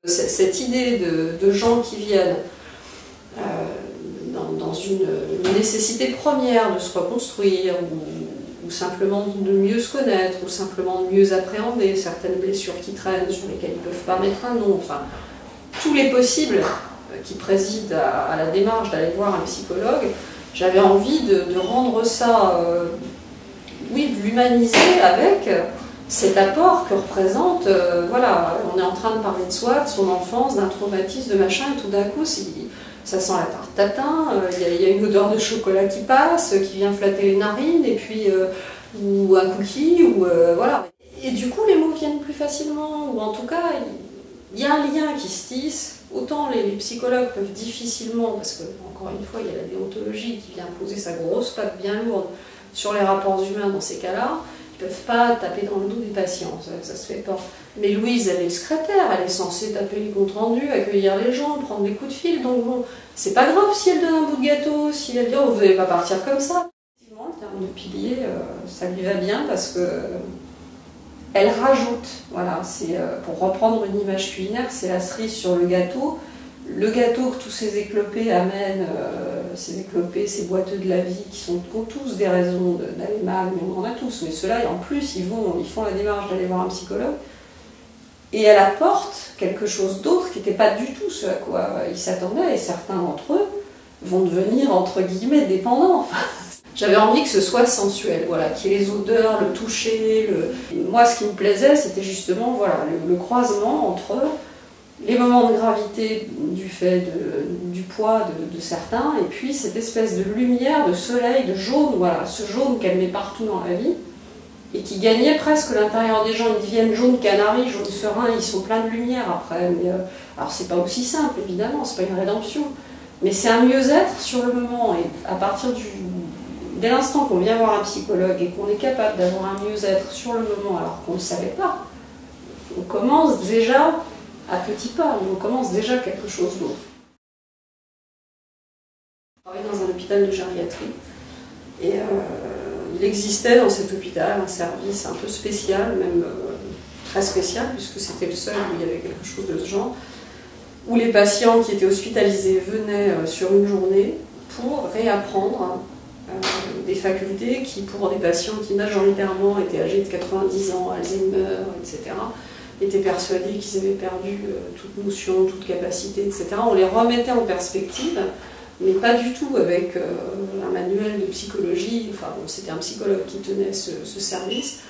Cette idée de gens qui viennent dans une nécessité première de se reconstruire, ou simplement de mieux se connaître, ou simplement de mieux appréhender certaines blessures qui traînent, sur lesquelles ils ne peuvent pas mettre un nom, enfin, tous les possibles qui président à la démarche d'aller voir un psychologue, j'avais envie de rendre ça, oui, de l'humaniser avec cet apport que représente, voilà, on est en train de parler de soi, de son enfance, d'un traumatisme, de machin, et tout d'un coup, ça sent la tarte tatin, il y a une odeur de chocolat qui passe, qui vient flatter les narines, et puis, ou un cookie, ou voilà. Et du coup, les mots viennent plus facilement, ou en tout cas, il y a un lien qui se tisse. Autant les psychologues peuvent difficilement, parce que, encore une fois, il y a la déontologie qui vient poser sa grosse patte bien lourde sur les rapports humains dans ces cas-là, ils ne peuvent pas taper dans le dos des patients, ça se fait pas. Mais Louise, elle est le secrétaire, elle est censée taper les comptes rendus, accueillir les gens, prendre des coups de fil, donc bon, c'est pas grave si elle donne un bout de gâteau, si elle dit oh, vous n'allez pas partir comme ça. Effectivement, le terme de pilier, ça lui va bien parce que elle rajoute, voilà, c'est pour reprendre une image culinaire, c'est la cerise sur le gâteau que tous ces éclopés amènent, ces éclopés, ces boiteux de la vie qui ont tous des raisons d'aller mal, mais on en a tous, mais ceux-là, en plus, ils font la démarche d'aller voir un psychologue, et elle apporte quelque chose d'autre qui n'était pas du tout ce à quoi ils s'attendaient, et certains d'entre eux vont devenir, entre guillemets, dépendants. J'avais envie que ce soit sensuel, voilà, qu'il y ait les odeurs, le toucher. Moi, ce qui me plaisait, c'était justement voilà, le croisement entre les moments de gravité du fait du poids de certains, et puis cette espèce de lumière, de soleil, de jaune, voilà, ce jaune qu'elle met partout dans la vie, et qui gagnait presque l'intérieur des gens. Ils deviennent jaune canari, jaune serein, ils sont pleins de lumière après. Mais, alors c'est pas aussi simple, évidemment, c'est pas une rédemption, mais c'est un mieux-être sur le moment, et à partir dès l'instant qu'on vient voir un psychologue et qu'on est capable d'avoir un mieux-être sur le moment alors qu'on ne savait pas, on commence déjà à petits pas, on commence déjà quelque chose d'autre. Je travaillais dans un hôpital de gériatrie et il existait dans cet hôpital un service un peu spécial, même très spécial, puisque c'était le seul où il y avait quelque chose de ce genre, où les patients qui étaient hospitalisés venaient sur une journée pour réapprendre des facultés qui, pour des patients qui majoritairement étaient âgés de 90 ans, Alzheimer, etc., étaient persuadés qu'ils avaient perdu toute notion, toute capacité, etc. On les remettait en perspective, mais pas du tout avec un manuel de psychologie. Enfin bon, c'était un psychologue qui tenait ce service,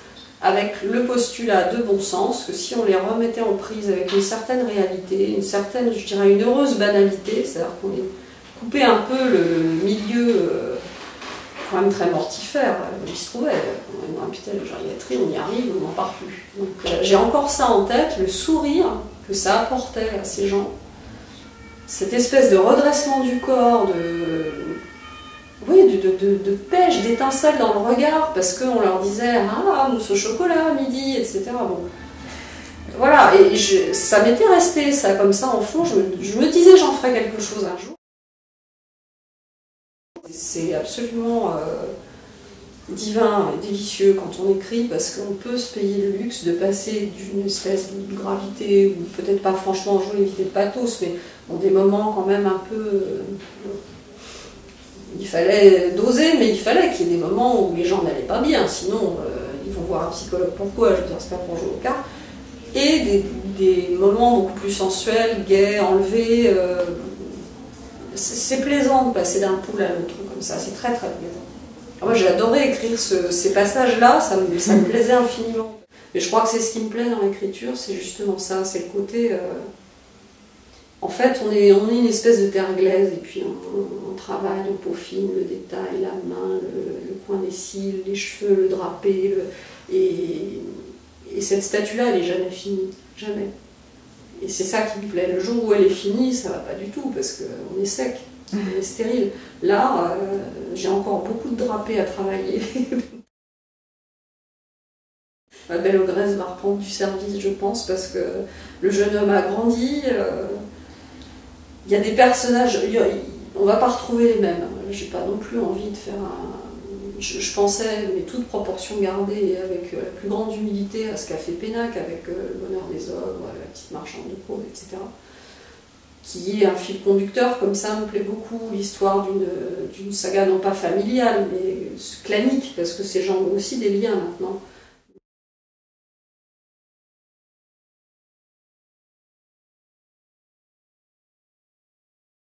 avec le postulat de bon sens que si on les remettait en prise avec une certaine réalité, une certaine, je dirais, une heureuse banalité, c'est-à-dire qu'on les coupait un peu le milieu quand même très mortifère, il se trouvait, on est dans un hôpital de gériatrie, on y arrive, on n'en part plus. Donc j'ai encore ça en tête, le sourire que ça apportait à ces gens, cette espèce de redressement du corps, de pêche, d'étincelle dans le regard, parce qu'on leur disait « Ah, mousse au chocolat à midi », etc. Bon. Voilà, et ça m'était resté, ça, comme ça, en fond, je me disais « J'en ferai quelque chose un jour ». C'est absolument divin et délicieux quand on écrit parce qu'on peut se payer le luxe de passer d'une espèce de gravité, ou peut-être pas franchement jouer éviter de pathos, mais dans des moments quand même un peu... il fallait doser, mais il fallait qu'il y ait des moments où les gens n'allaient pas bien, sinon ils vont voir un psychologue. Pourquoi? Je veux dire, c'est pas pour jouer au cas. Et des moments beaucoup plus sensuels, gais, enlevés. C'est plaisant de passer d'un poule à l'autre comme ça, c'est très très plaisant. Alors moi j'ai adoré écrire ces passages-là, ça me plaisait infiniment. Mais je crois que c'est ce qui me plaît dans l'écriture, c'est justement ça, c'est le côté... En fait, on est une espèce de terre glaise, et puis on travaille, on peaufine le détail, la main, le coin des cils, les cheveux, le drapé, et cette statue-là, elle n'est jamais finie, jamais. Et c'est ça qui me plaît. Le jour où elle est finie, ça va pas du tout, parce qu'on est sec, on est stérile. Là, j'ai encore beaucoup de drapés à travailler. Ma belle ogresse va reprendre du service, je pense, parce que le jeune homme a grandi. Il y a des personnages, on va pas retrouver les mêmes. J'ai pas non plus envie de faire un... Je pensais, mais toute proportion gardée, avec la plus plus grande humilité à ce qu'a fait Pénac avec Le Bonheur des Ogres, La Petite Marchande de Prose, etc. Qui est un fil conducteur, comme ça me plaît beaucoup, l'histoire d'une saga non pas familiale, mais clanique, parce que ces gens ont aussi des liens maintenant.